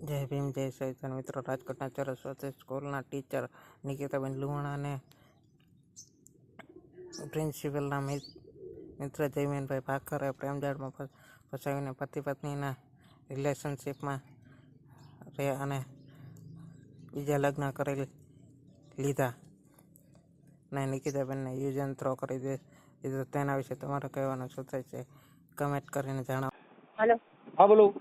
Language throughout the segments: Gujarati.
જય ભીમ જય સહિતન મિત્રો. રાજકોટના સરસ્વતી સ્કૂલના ટીચર નિકિતાબેન લુહાણા અને પ્રિન્સિપલના મિત્ર જયમીનભાઈ ભાખરે પ્રેમજાળમાં ફસાવીને પતિ પત્નીના રિલેશનશીપમાં રહ્યા અને બીજા લગ્ન કરી લીધા અને નિકિતાબેનને યુઝ એન્ડ થ્રો કરી દીધો. તેના વિશે તમારે કહેવાનું શું થાય છે કમેન્ટ કરીને જણાવો. હાલો. હા બોલો.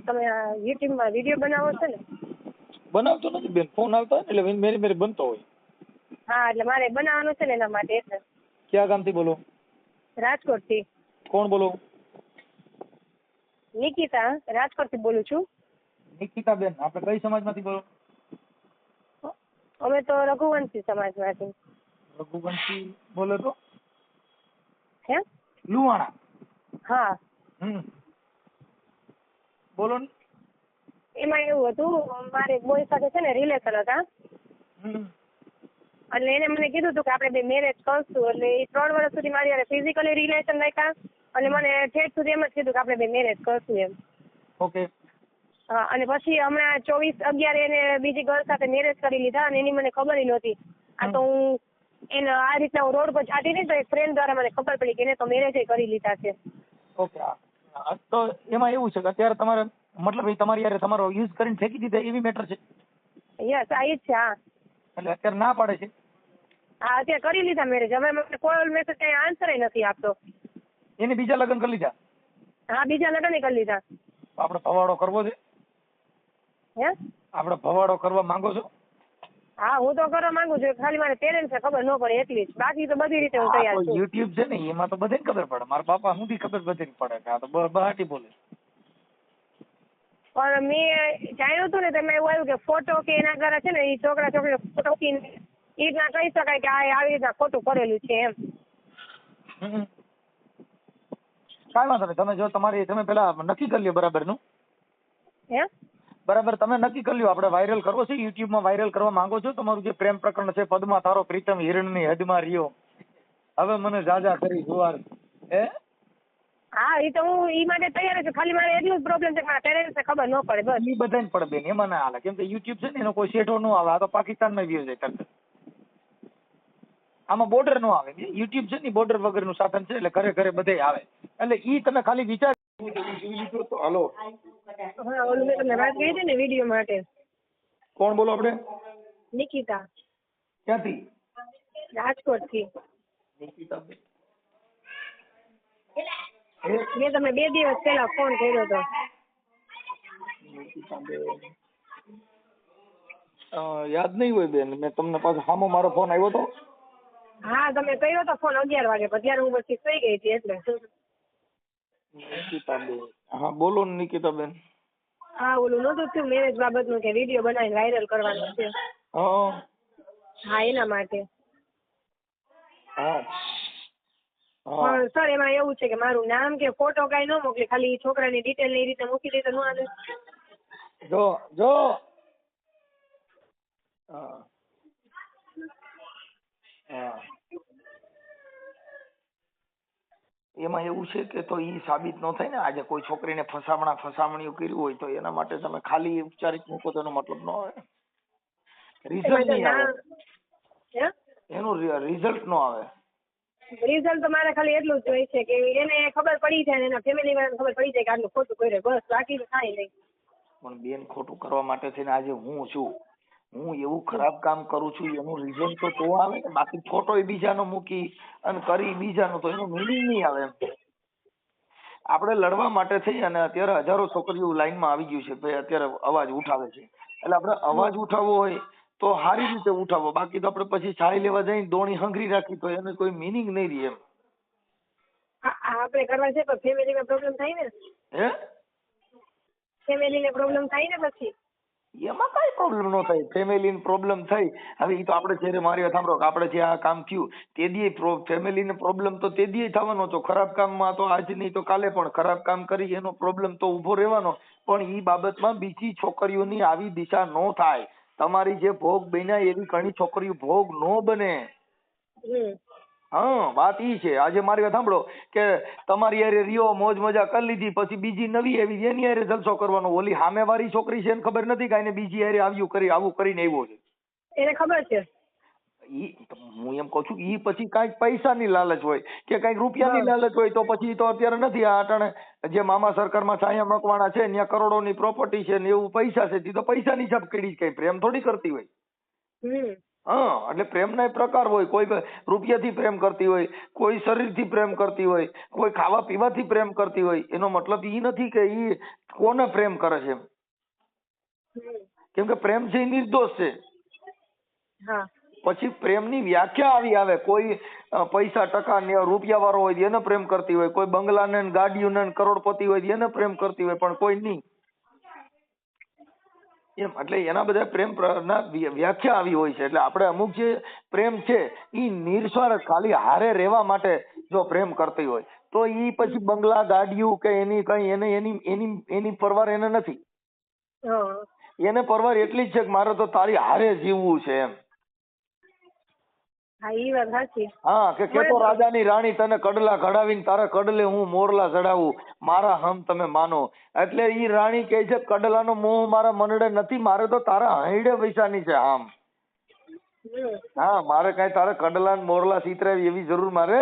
તમે યુટ્યુબમાં વિડીયો બનાવો છો ને? બનાવતો નથી બેન, ફોન આવતા હોય ને એટલે મેરે બનતો હોય. હા, એટલે મારે બનાવવાનું છે ને એના માટે. એટલે ક્યાં ગામથી બોલો? રાજકોટથી. કોણ બોલો? નિકિતા, રાજકોટથી બોલું છું. નિકિતા બેન, આપણે કઈ સમાજમાંથી બોલો? અમે તો રઘુવંશી સમાજમાંથી. રઘુવંશી બોલો તો? હે? લુહાણા. હા. બોલો ને. એમાં એવું હતું, મારે એક બોય સાથે છે ને રિલેશન હતા. એટલે એને મને કીધું હતું કે આપણે બે મેરેજ કરશું. એટલે એ 3 વર્ષ સુધી મારી હારે ફિઝિકલી રિલેશન રાખ્યા અને મને ઠેઠ સુધી એમ જ કીધું કે આપણે બે મેરેજ કરશું એમ. ઓકે. હા, અને પછી હમણાં 24/11 એને બીજી ગર્લ સાથે મેરેજ કરી લીધા અને એની મને ખબર નહોતી. આ તો હું એને આ રીતના હું રોડ પર જાતી હતી તો એક ફ્રેન્ડ દ્વારા મને ખબર પડી કે એને તો મેરેજ કરી લીધા છે. ઓકે. તો એમાં એવું છે કે અત્યારે તમારે મતલબ એ તમારી યાર તમારો યુઝ કરીને ફેંકી દીધા એવી મેટર છે? યસ, આ જ છે. હા, એટલે અત્યારે ના પાડે છે? હા, અત્યારે કરી લીધા મેરેજ. હવે મને કોલ મેસેજ કઈ આન્સર નથી આપતો. એને બીજા લગ્ન કરી લીધા? હા, બીજા લગ્ન કરી લીધા. આપણે ભવાડો કરવો છે? હે? આપણે ભવાડો કરવા માંગો છો? હા, હું તો કરવા માંગુ છું. ખાલી મારે પેરેન્ટ્સ ખબર ન પડે એટલી જ. બાકી તો બધી રીતે હું તૈયાર છું. યુટ્યુબ છે ને એમાં તો બધાને ખબર પડે. મારા બાપા સુધી ખબર બધાને પડે કે આ તો બહાટી બોલે. પણ મેં જાણ્યું હતું ને તેમાં એવું આવ્યું કે ફોટો કે એના દ્વારા છે ને એ છોકરા છોકરી ફોટો એ રીતના કહી શકાય કે આ આવી રીતના ખોટું કરેલું છે એમ. કાંઈ વાંધો નહીં. તમે જો તમે પેલા નક્કી કરી લ્યો બરાબર નું. હે? બરાબર, તમે નક્કી કરી લ્યો આપણે વાયરલ કરવો છે, યુટ્યુબમાં વાયરલ કરવા માંગો છો? તમારું જે પ્રેમ પ્રકરણ છે, પદમાં તારો પ્રીતમ હિરણની હદમાં રહ્યો, હવે મને જાજા કરી જુવાર, હે? હા, એ તો હું ઈ માટે તૈયાર છું. ખાલી મારે એટલું જ પ્રોબ્લેમ છે કે મારા પેરેન્ટ્સને ખબર ન પડે બસ. એ બધાને પડે બેન, એમાં ના હાલે. કેમ કે યુટ્યુબ છે ને એનો કોઈ શેઠો ન આવે. આ તો પાકિસ્તાનમાં વ્યૂ છે તરત. આમાં બોર્ડર નો આવે. યુટ્યુબ છે ને બોર્ડર વગરનું સાધન છે એટલે ઘરે ઘરે બધે આવે. એટલે ઈ તમે ખાલી વિચાર. હાલો. હા, ઓલું મેં તમને વાત કરી હતી ને વિડીયો માટે. કોણ બોલો આપણે? નિકિતા. ક્યાંથી? રાજકોટથી. નિકિતા બેન. મેં તમને 2 દિવસ પહેલા ફોન કર્યો હતો. યાદ નહીં હોય બેન, મેં તમને પાછો સામો મારો ફોન આવ્યો હતો. હા, તમે કર્યો તો ફોન 11 વાગે, પણ ત્યારે હું પછી સુઈ ગઈ હતી એટલે. નિકિતાબેન, હા બોલો ને નિકિતાબેન. હા, ઓલું નહોતું થયું મેરેજ બાબતનું કે વિડીયો બનાવીને વાયરલ કરવાનો છે. હા, એના માટે. પણ સર એમાં એવું છે કે મારું નામ કે ફોટો કઈ ન મોકલી, ખાલી છોકરાની ડિટેલ ની રીતે મૂકી દે તો ન આવે? જો હા એમાં એવું છે કે તો ઈ સાબિત ન થાય ને. આજે કોઈ છોકરીને ફસામણીઓ કર્યું હોય તો એના માટે તમે ખાલી ઉપચારિક મૂકો તો એનો મતલબ ન આવે. રિઝલ્ટ નહીં આવે. એનું રિઝલ્ટ ન આવે. રિઝલ્ટ તો મારે ખાલી એટલું જ હોય છે કે એને ખબર પડી જાય, એના ફેમિલી વાળાને ખબર પડી જાય કે આટલું ખોટું કર્યું, બસ. બાકી તો કાંઈ નહીં. પણ બેન, ખોટું કરવા માટે થઈને આજે હું છું, હું એવું ખરાબ કામ કરું છું એનું રિઝલ્ટ તો આવે ને. બાકી ફોટો બીજાનો મૂકી અને કરી બીજાનો તો એનો મિનિંગ નહીં આવે એમ. આપણે લડવા માટે થઈ અને અત્યારે હજારો છોકરીઓ લાઈનમાં આવી ગયું છે ભાઈ, અત્યારે અવાજ ઉઠાવે છે. એટલે આપણે અવાજ ઉઠાવવો હોય તો સારી રીતે ઉઠાવો. બાકી તો આપણે પછી છાઈ લેવા જઈને દોણી હંગરી રાખી તો એને કોઈ મિનિંગ નહીં રહે એમ. આપણે કરવા છે પણ ફેમિલીમાં પ્રોબ્લેમ થાય ને. હે? ફેમિલીને પ્રોબ્લેમ થાય ને પછી. એમાં કઈ પ્રોબ્લેમ ન થાય. ફેમિલીને પ્રોબ્લેમ થઈ, હવે એ તો આપણે જ્યારે મારી સાંભળો કે આપણે જે આ કામ થયું તે દી ફેમિલીને પ્રોબ્લેમ તો તે દી થવાનો છો. ખરાબ કામમાં તો આજ નહીં તો કાલે પણ ખરાબ કામ કરી એનો પ્રોબ્લેમ તો ઉભો રહેવાનો. પણ એ બાબતમાં બીજી છોકરીઓની આવી દિશા ન થાય. તમારી જે ભોગ બન્યા એવી ઘણી છોકરીઓ ભોગ ન બને. હા વાત ઈ છે. આજે મારી વાત સાંભળો કે તમારી હારે રિયો મોજ મજા કરી લીધી, પછી બીજી નવી એવી એની હારે જલસો કરવાનો. ઓલી સામેવાળી છોકરી છે એને ખબર નથી કે આને બીજી હારે આવું કરીને આવ્યો છે. એને ખબર છે. હું એમ કઉ છું કે ઈ પછી કાંઈક પૈસાની લાલચ હોય કે કાંઈક રૂપિયાની લાલચ હોય તો પછી તો અત્યારે નથી. આ અટાણે જે મામા સરકારમાં છાયા મકવાણા છે ત્યાં કરોડોની પ્રોપર્ટી છે ને એવું પૈસા છે, તી તો પૈસાની છાપ કરી કઈ પ્રેમ થોડી કરતી હોય. હા એટલે પ્રેમના એ પ્રકાર હોય. કોઈ રૂપિયાથી પ્રેમ કરતી હોય, કોઈ શરીરથી પ્રેમ કરતી હોય, કોઈ ખાવા પીવાથી પ્રેમ કરતી હોય. એનો મતલબ ઈ નથી કે ઈ કોને પ્રેમ કરે છે એમ. કેમ કે પ્રેમ છે એ નિર્દોષ છે. પછી પ્રેમની વ્યાખ્યા આવી આવે. કોઈ પૈસા ટકા ને રૂપિયા વાળો હોય એને પ્રેમ કરતી હોય, કોઈ બંગલાને ગાડીઓને કરોડપતિ હોય એને પ્રેમ કરતી હોય, પણ કોઈ નહીં એમ. એટલે એના બધા પ્રેમ ના વ્યાખ્યા આવી હોય છે. એટલે આપણે અમુક જે પ્રેમ છે ઈ નિર્સ્વાર્થ ખાલી હારે રહેવા માટે જો પ્રેમ કરતી હોય તો ઈ પછી બંગલા ગાડીઓ કે એની કઈ એને એની પરવાર એને નથી. એને પરવાર એટલી જ છે કે મારે તો તારી હારે જીવવું છે એમ. હા કે કેતો રાજાની રાણી તને કડલા ઘડાવીને તારા કડલે હું મોરલા ચડાવું, મારા હમ તમે માનો. એટલે ઈ રાણી કહે છે કડલાનો મોહ મારા મનડે નથી, મારે તો તારા હૈડે પૈસાની છે આમ. હા મારે કઈ તારા કડલા મોરલા સીતરાવી એવી જરૂર મારે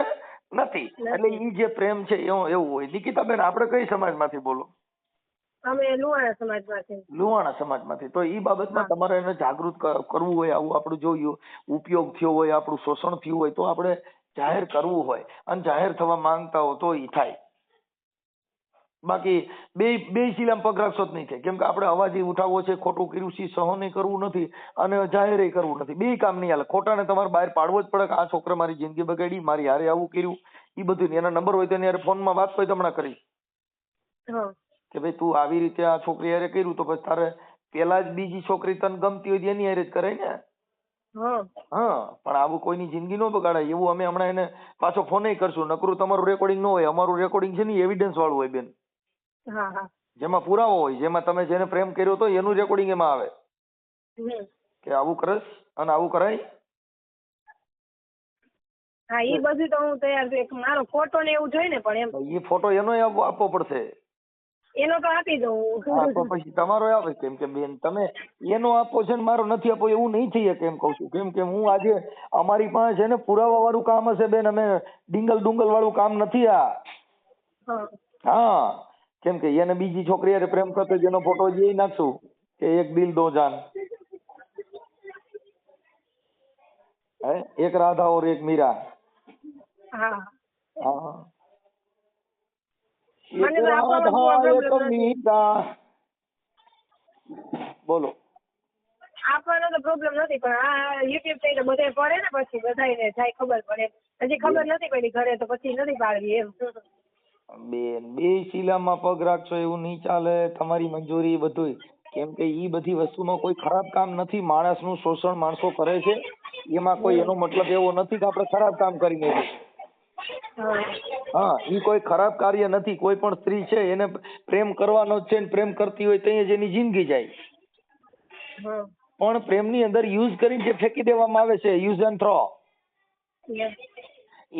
નથી. એટલે ઈ જે પ્રેમ છે એવું હોય. નિકિતાબેન આપણે કઈ સમાજમાંથી બોલો? અમે લુહાણા સમાજમાંથી. લુહાણા સમાજમાંથી. તો ઈ બાબતમાં તમારે એને જાગૃત કરવું હોય, આવું આપણું જો ઉપયોગ થયો હોય, આપણું શોષણ થયું હોય તો આપણે જાહેર કરવું હોય અને જાહેર થવા માંગતા હો તો ઈ થાય. બાકી બે શીલામાં પગ રાખશો જ નહીં થાય. કેમ કે આપણે અવાજ ઉઠાવવો છે, ખોટું કર્યું છે સહન કરવું નથી અને જાહેર કરવું નથી. બે કામ નહીં હાલે. ખોટાને તમારે બહાર પાડવો જ પડે કે આ છોકરા મારી જિંદગી બગાડી, મારી હારે આવું કર્યું. એ બધું એના નંબર હોય તો એની હારે ફોનમાં વાત હોય તો હમણાં કરી કે ભાઈ તું આવી રીતે આ છોકરી હારે કર્યું તો પછી તારે પેલા જ બીજી છોકરી તને ગમતી હોય એની હારે જ કરાય ને. હા પણ આવું કોઈની જિંદગી ન બગાડાય એવું અમે હમણાં એને પાછો ફોન કરશું. નકરું તમારું રેકોર્ડિંગ ન હોય. અમારું રેકોર્ડિંગ છે ને એવિડન્સ વાળું હોય બેન, જેમાં પુરાવો હોય, જેમાં તમે જેને પ્રેમ કર્યો હતો એનું રેકોર્ડિંગ એમાં આવે કે આવું કરસ અને આવું કરાય. હા ઈ બધું તો હું તૈયાર છું. મારો ફોટો ને એવું જોઈ ને પણ એમ એ ફોટો એનો આપવો પડશે. એનો તો આપી દઉં. હા તો પછી તમારો આવે. કેમ કે બેન તમે એનો આપો છે ને મારો નથી આપો એવું નહીં થઈ શકે એમ કઉ છું. કેમ કે હું આજે અમારી પાસે છે ને પુરાવા વાળું કામ હશે બેન. અમે ડીંગલ વાળું કામ નથી આ. હા કેમ કે એને બીજી છોકરી હારે પ્રેમ કરતો જેનો ફોટો જે નાખશું કે એક દિલ દો જાન, એક રાધા और एक मीरा. હા એક રાધા એક મીરા. બોલો. આપવાનો તો પ્રોબ્લેમ નથી પણ આ યુટ્યુબ થઈ તો બધે પડે ને પછી બધાને જાય ખબર પડે. હજી ખબર નથી પડી ઘરે તો પછી નથી પાડવી એમ. બેન બે શીલામાં પગ રાખશો એવું નહીં ચાલે. તમારી મંજૂરી બધું. કેમ કે ઈ બધી વસ્તુમાં કોઈ ખરાબ કામ નથી. માણસનું શોષણ માણસો કરે છે એમાં કોઈ એનો મતલબ એવો નથી કે આપણે ખરાબ કામ કરીને. હા ઈ કોઈ ખરાબ કાર્ય નથી. કોઈ પણ સ્ત્રી છે એને પ્રેમ કરવાનો જ છે ને પ્રેમ કરતી હોય તો જ એની જિંદગી જાય. પણ પ્રેમની અંદર યુઝ કરીને જે ફેંકી દેવામાં આવે છે યુઝ એન્ડ થ્રો,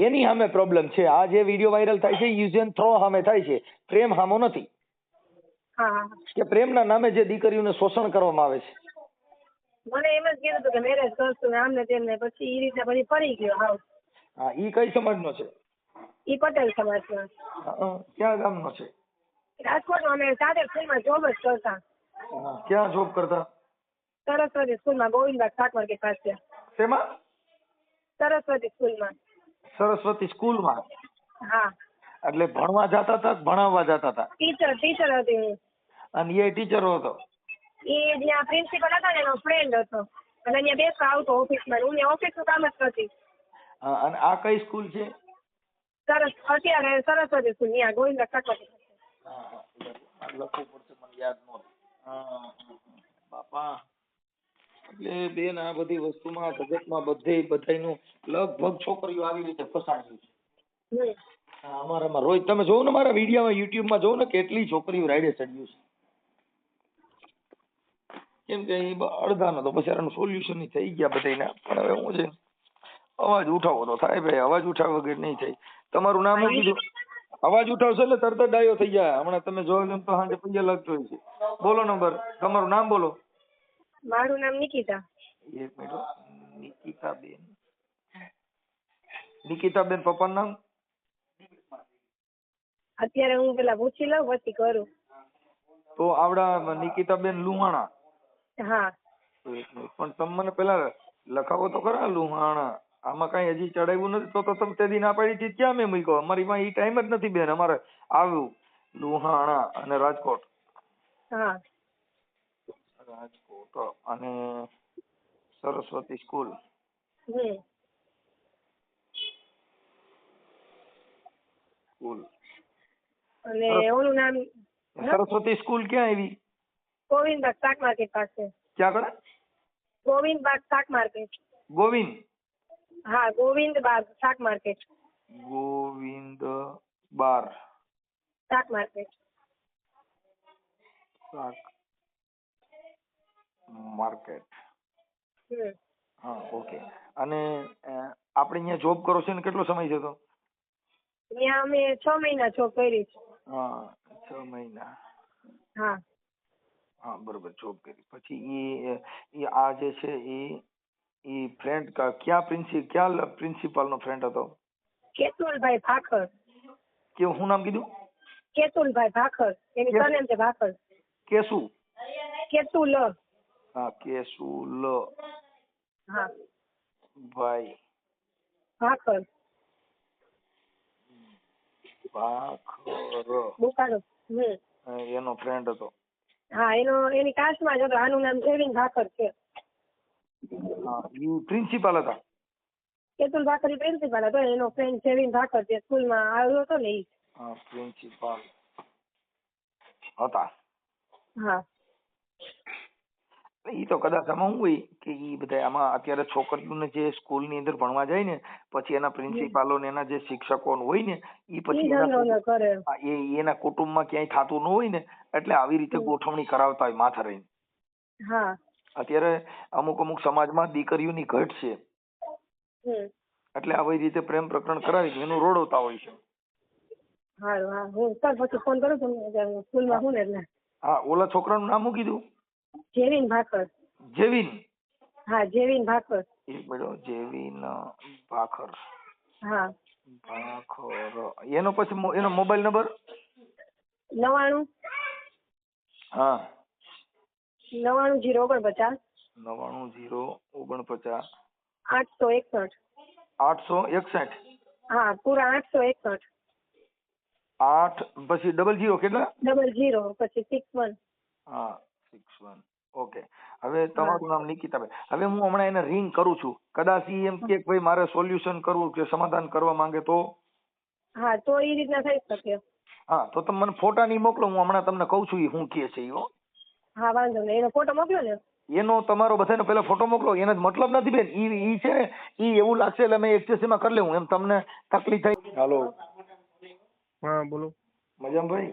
એની સામે પ્રોબ્લેમ છે. આ જે વિડીયો વાયરલ થાય છે યુઝ એન્ડ થ્રો સામે થાય છે. પ્રેમ સામો નથી. કે પ્રેમના નામે જે દીકરીઓને શોષણ કરવામાં આવે છે. મને એમ જ કીધું હતું કે મેરેજ કરશું ને આમને તેમને, પછી ઈ રીતે પછી ફરી ગયો હાવ. હા ઈ કઈ સમાજનો છે? ઈ પટેલ સમાજનો. ક્યાં ગામનો છે? રાજકોટમાં. અમે સાથે સ્કૂલમાં જોબ જ કરતા. ક્યાં જોબ કરતા? સરસ્વતી સ્કૂલમાં, ગોવિંદભાઈ ઠાકોર પાસે. શેમાં? સરસ્વતી સ્કૂલમાં. સરસ્વતી સ્કૂલમાં? હા. એટલે ભણવા જતા હતા કે ભણાવવા જતા હતા? ટીચર હતી હું. અને એ ટીચરો હતો? એ જ્યાં પ્રિન્સિપલ હતા ને એનો ફ્રેન્ડ હતો અને અહીંયા બેસવા આવતો ઓફિસમાં. હું ઓફિસનું કામ જ કરતી. અને આ કઈ સ્કૂલ છે? અત્યારે સરસ્વતી સ્કૂલ ત્યાં ગોવિંદભાઈ ઠાકોર. લખવું પડશે મને યાદ નહોતું. બાપા એટલે બેન આ બધી વસ્તુમાં જગતમાં બધાયનું લગભગ છોકરીઓ આવી રીતે ફસાણી છે. અમારામાં રોજ તમે જોવો ને મારા વિડીયોમાં યુટ્યુબમાં જોવો ને કેટલી છોકરીઓ રાઈડે ચડ્યું છે. કેમ કે અડધાનો તો પછી સોલ્યુશન થઈ ગયા બધાયના. પણ હવે હું છે અવાજ ઉઠાવો તો થાય ભાઈ, અવાજ ઉઠાવ વગર નહીં થાય. તમારું નામ શું કીધું? અવાજ ઉઠાવશો એટલે તરત જ ડાયો થઈ જાય. હમણાં તમે જોવો છો તો સાંજે પૈયા લાગતો હોય છે. બોલો નંબર, તમારું નામ બોલો. મારું નામ નિકિતા. એક મિનિટ હો. નિકિતાબેન. નિકિતાબેન, પપ્પાનું નામ? અત્યારે હું પેલા પૂછી લઉં પછી કરું. તો આવડા નિકિતાબેન લુહાણા. હા. એક મિનિટ, પણ તમે મને પેલા લખાવો તો ખરા લુહાણા. આમાં કઈ હજી ચડાવ્યું નથી. તો તમે તે દી ના પાડી હતી ક્યાં મેં મૂક્યો? અમારી પાસે ઈ ટાઈમ જ નથી બેન. અમારે આવ્યું લુહાણા અને રાજકોટ. હા. રાજકોટ અને સરસ્વતી સ્કૂલ. સ્કૂલ અને ઓનું નામ સરસ્વતી સ્કૂલ ક્યાં આવી? ગોવિંદબાગ શાક માર્કેટ પાસે. ક્યાં આગળ? ગોવિંદબાગ શાક માર્કેટ. ગોવિંદ? હા, ગોવિંદબાગ શાક માર્કેટ. ગોવિંદ બાર શાક માર્કેટ. શાક માર્કેટ. હા, ઓકે. અને આપણે અહીંયા જોબ કરો છો ને કેટલો સમય છે તો? ત્યાં અમે 6 મહિના જોબ કરી છે. હા, 6 મહિના. હા. હા, બરોબર, જોબ કરી. પછી એ આ જે છે એ ફ્રેન્ડ ક્યાં પ્રિન્સિપાલ નો ફ્રેન્ડ હતો? કેતુલભાઈ ભાખર. કે શું નામ કીધું? કેતુલભાઈ ભાખર. એની સરનેમ છે ભાખર. કેસુ? કેતુલ. હા, કેસુલ. હા. ભાઈ ભાખર. ભાખર. બુકાનો. એનો ફ્રેન્ડ હતો. હા, એની કાસ્ટમાં જ હતો. આનું નામ જેવિન ભાખર છે. હા, એ પ્રિન્સિપાલ હતા. કેતુલ ભાખર પ્રિન્સિપાલ હતો. એનો ફ્રેન્ડ જેવિન ભાખર જે સ્કૂલમાં આવ્યો હતો ને એ. હા, પ્રિન્સિપાલ હતા. હા. ઈ તો કદાચ આમાં શું હોય કે ઈ બધા આમાં અત્યારે છોકરીઓને જે સ્કૂલની અંદર ભણવા જાય ને પછી એના પ્રિન્સિપાલો ને એના જે શિક્ષકો હોય ને ઈ પછી એના કુટુંબમાં ક્યાંય થતું ન હોય ને એટલે આવી રીતે ગોઠવણી કરાવતા હોય માથે રહીને. હા. અત્યારે અમુક સમાજમાં દીકરીઓની ઘટ છે એટલે આવી રીતે પ્રેમ પ્રકરણ કરાવી એનું રોડવતા હોય છે. હા, હું પછી ફોન કરું તમને સ્કૂલમાં હું ને એટલે. હા, ઓલા છોકરાનું નામ શું કીધું? જેવિન ભાખર. જેવિન? હા, જેવિન ભાખર. એક મિનિટ, જેવિન ભાખર. હા. ભાખર. એનો પછી એનો મોબાઈલ નંબર? 99. હા. 99 049. 99 049. 861. 861? હા, પૂરા 861. 8 પછી 00 કેટલા? 00 પછી 61. હા, 61. ઓકે. હવે તમારું નામ નિકિતાબેન. હવે હું હમણાં એને રિંગ કરું છું. કદાચ ઈ એમ કે ભાઈ મારે સોલ્યુશન કરવું કે સમાધાન કરવા માંગે તો? હા, તો એ રીતના થઈ શકે. હા, તો તમે મને ફોટા નહીં મોકલો. હું હમણાં તમને કહું છું ઈ શું કહે છે ઈ. હા, વાંધો નહીં. એનો ફોટો મોકલો ને. એનો તમારો બધાનો પેલા ફોટો મોકલો. એને જ મતલબ નથી બેન. ઈ છે ને ઈ એવું લાગશે એટલે મેં એક્સેસી માં કરી લેવું એમ તમને તકલીફ થઈ. હાલો. હા, બોલો. મજામાં ભાઈ?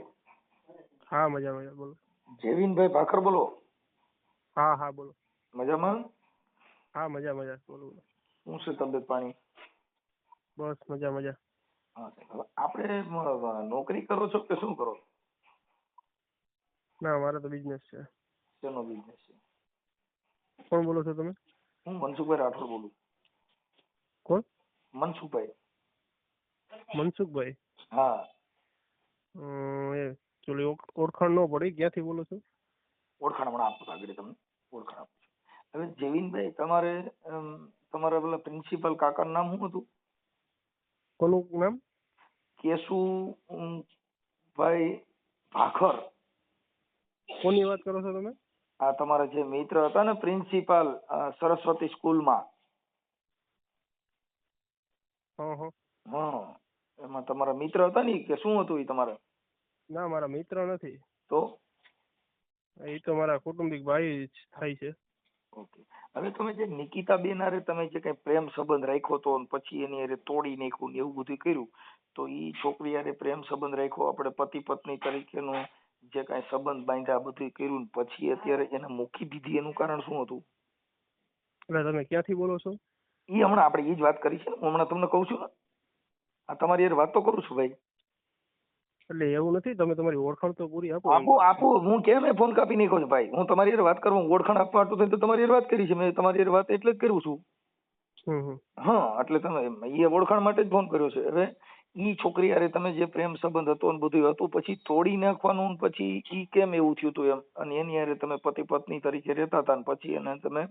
હા, મજા બોલો. જેવિનભાઈ ભાખર બોલો? હા, બોલો. મજામાં? હા, મજા બોલો. શું છે તબિયત પાણી? બસ મજા. હા, આપણે નોકરી કરો છો કે શું કરો? ના, મારો તો બિઝનેસ છે. શેનો બિઝનેસ છે? કોણ બોલો છો તમે? હું મનસુખભાઈ રાઠોડ બોલું. કોણ? મનસુખભાઈ. મનસુખભાઈ? હા. ચોલી ઓળખાણ ન પડી. ક્યાંથી બોલો છો? ઓળખાણ હમણાં આપું આગળ તમને ઓળખાણ આપું છું. હવે જેવિનભાઈ તમારા પેલા પ્રિન્સિપલ કાકાનું નામ શું હતું? કોનું નામ? કેશુભાઈ ભાખર. કોની વાત કરો છો તમે? આ તમારા જે મિત્ર હતા ને પ્રિન્સિપાલ સરસ્વતી સ્કૂલમાં. હા, એમાં તમારા મિત્ર હતા ને કે શું હતું એ તમારે? ના, મારા મિત્ર નથી. તો? એ તો મારા કુટુંબિક ભાઈ થાય છે. ઓકે. હવે તમે જે નિકિતાબેન હારે તમે જે કઈ પ્રેમ સંબંધ રાખ્યો તો પછી એની હારે તોડી નાખ્યું ને એવું બધું કર્યું તો ઈ છોકરી હારે પ્રેમ સંબંધ રાખ્યો આપણે પતિ પત્ની તરીકેનો જે કઈ સંબંધ બાંધ્યા બધું કર્યું પછી અત્યારે એને મૂકી દીધી એનું કારણ શું હતું? એટલે તમે ક્યાંથી બોલો છો? ઈ હમણાં આપણે ઈ જ વાત કરી છે ને, હું હમણાં તમને કહું છું ને, આ તમારી યાર વાત તો કરું છું ભાઈ. એટલે એવું નથી, તમે તમારી ઓળખાણ તો પૂરી આપો. આપો આપો, હું કેમ ફોન કાપી નાખ્યો છું ભાઈ? હું તમારી યાર વાત કરવા, ઓળખાણ આપવા હાટુ થઈને તો તમારી યાર વાત કરી છે મેં, તમારી યાર વાત એટલે જ કરું છું. હમ. હા, એટલે તમે એ ઓળખાણ માટે જ ફોન કર્યો છે. હવે ઈ છોકરી યારે તમે જે પ્રેમ સંબંધ હતો ને બધું હતું, પછી તોડી નાખવાનું ને પછી ઈ કેમ એવું થયું હતું એમ, અને એની યારે તમે પતિ પત્ની તરીકે રહેતા હતા ને પછી એને તમે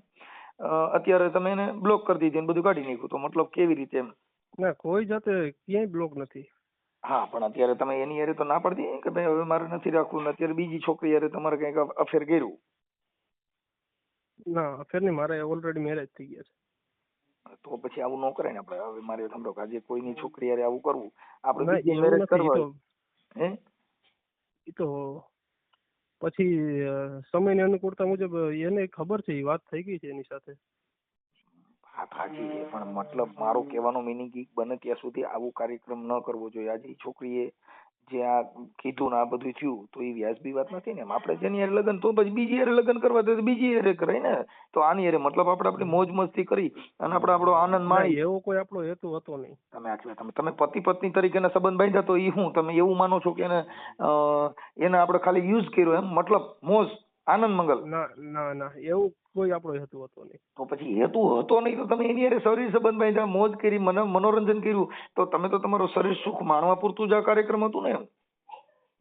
અત્યારે તમે એને બ્લોક કરી દીધી ને બધું કાઢી નાખ્યું, તો મતલબ કેવી રીતે એમ? ના, કોઈ જાતે ક્યાંય બ્લોક નથી. હા, પણ અત્યારે તમે એની યારે તો ના પડતી કે ભાઈ હવે મારે નથી રાખવું, ને અત્યારે બીજી છોકરી યારે તમારે કઈક અફેર કર્યું? ના, અફેર નહીં, મારે ઓલરેડી મેરેજ થઈ ગયા છે. તો પછી આવું ન કરાય ને આપણે. હવે મારે સમજો આજે કોઈની છોકરી યારે આવું કરવું, આપણે ના, બીજી એવું મેરેજ નથી. કરવા હે? એ તો પછી સમયની અનુકૂળતા મુજબ એને ખબર છે, એ વાત થઈ ગઈ છે એની સાથે. વાત સાચી છે, પણ મતલબ મારો કહેવાનો મિનિંગ બને ત્યાં સુધી આવું કાર્યક્રમ ન કરવો જોઈએ. આજે ઈ છોકરીએ જે આ કીધું ને આ બધું થયું, તો એ વ્યાજબી વાત નથી ને એમ. આપણે જેની હારે લગ્ન, તો પછી બીજી હારે લગ્ન કરવા તો બીજી હારે કરાય ને. તો આની હારે મતલબ આપણે આપણી મોજ મસ્તી કરી અને આપણે આપણો આનંદ ના, માણી. એવો કોઈ આપણો હેતુ હતો નહીં. તમે આખી તમે પતિ પત્ની તરીકેના સંબંધ બાંધ્યા, તો એ શું તમે એવું માનો છો કે એને આપણે ખાલી યુઝ કર્યો એમ, મતલબ મોજ આનંદ મંગલ? ના ના ના, એવું કોઈ આપણો હેતુ હતો નહીં. તો પછી હેતુ હતો નહીં તો તમે એની હારે શરીર સંબંધ બાંધ્યા, મોજ કરી, મનોરંજન કર્યું, તો તમે તો તમારું શરીર સુખ માણવા પૂરતું જ આ કાર્યક્રમ હતું ને એમ.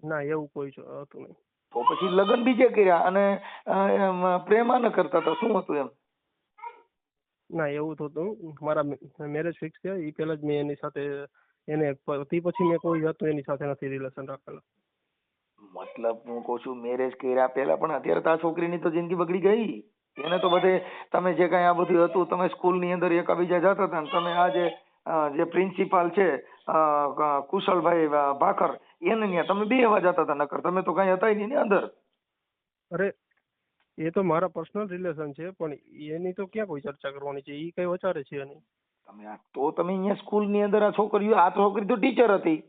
ના, એવું કોઈ હતું નહીં. તો પછી લગ્ન બીજે કર્યા અને પ્રેમ ન કરતા તો શું હતું એમ? ના, એવું તો હતું. મારા મેરેજ ફિક્સ થયા એ પહેલા જ મેં એની સાથે એને પછી મેં કોઈ હતું એની સાથે નથી રિલેશન રાખેલા. મતલબ હું કઉ છું મેરેજ કર્યા પહેલા, પણ અત્યારે તો આ છોકરીની તો જિંદગી બગડી ગઈ. એને તો બધે તમે જે કઈ આ બધું હતું, તમે સ્કૂલ ની અંદર એકાબીજા જતા હતા ને તમે આ જે પ્રિન્સિપાલ છે કુશલભાઈ ભાખર, એને ત્યાં તમે બે એવા જતા હતા, નકર તમે તો કઈ હતા નહીં ને અંદર. અરે, એ તો મારા પર્સનલ રિલેશન છે, પણ એની તો ક્યાં કોઈ ચર્ચા કરવાની છે? એ કઈ વચારે છે નહીં. તમે અહીંયા સ્કૂલ ની અંદર આ છોકરી તો ટીચર હતી,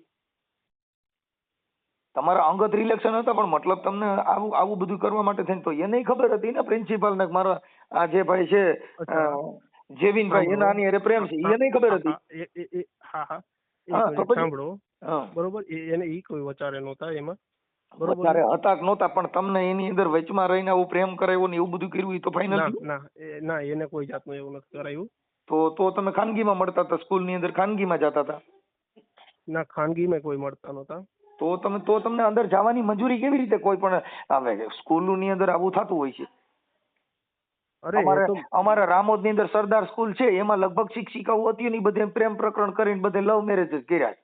તમારા અંગત રિલેશન હતા, પણ મતલબ તમને આવું બધું કરવા માટે થઈને તો એને ખબર હતી ને પ્રિન્સિપાલ ને મારા આ જે ભાઈ છે જેવિનભાઈ, એના આની હારે પ્રેમ છે, એને ખબર હતી. હા, સાંભળો બરોબર, એને ઈ કોઈ વચારે નહોતા એમાં. બરોબર હતા કે નહોતા, પણ તમને એની અંદર વચમાં રહીને આવું પ્રેમ કરાવ્યો ને એવું બધું કર્યું, એ તો ફાઇનલ. ના, એને કોઈ જાતનું એવું નથી કરાયું. તો તમે ખાનગીમાં મળતા હતા, સ્કૂલ ની અંદર ખાનગીમાં જતા હતા? ના, ખાનગીમાં કોઈ મળતા નહોતા. તો તમને અંદર જવાની મંજૂરી કેવી રીતે કોઈ પણ આવે? સ્કૂલ ની અંદર આવું થતું હોય છે. અમારા રામોદ ની અંદર સરદાર સ્કૂલ છે, એમાં લગભગ શિક્ષિકાઓ હતી ને બધે પ્રેમ પ્રકરણ કરીને બધે લવ મેરેજ જ કર્યા.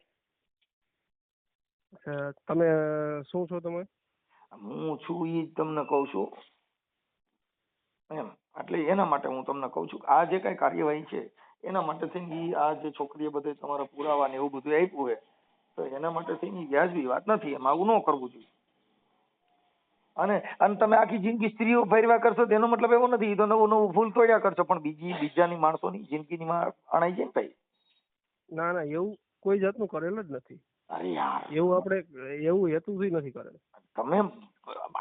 તમે શું છો? તમે? હું છું ઈ જ તમને કઉ છું એમ. એટલે એના માટે હું તમને કઉ છું આ જે કઈ કાર્યવાહી છે એના માટે થઈને આ જે છોકરીએ બધે તમારા પુરાવા ને એવું બધું આપ્યું હોય, તો એના માટે થઈને વ્યાજબી વાત નથી એમ. આવું ન કરવું જોઈએ. અને તમે આખી જિંદગી સ્ત્રીઓ ફેરવા કરશો તેનો મતલબ એવો નથી તો નવું ફૂલ તોડ્યા કરશો, પણ બીજાની માણસોની જિંદગીની માં અણાઈ જાય ને ભાઈ. ના, એવું કોઈ જાતનું કરેલ જ નથી. અરે યાર, એવું આપણે એવું હેતુથી નથી કરેલ. તમે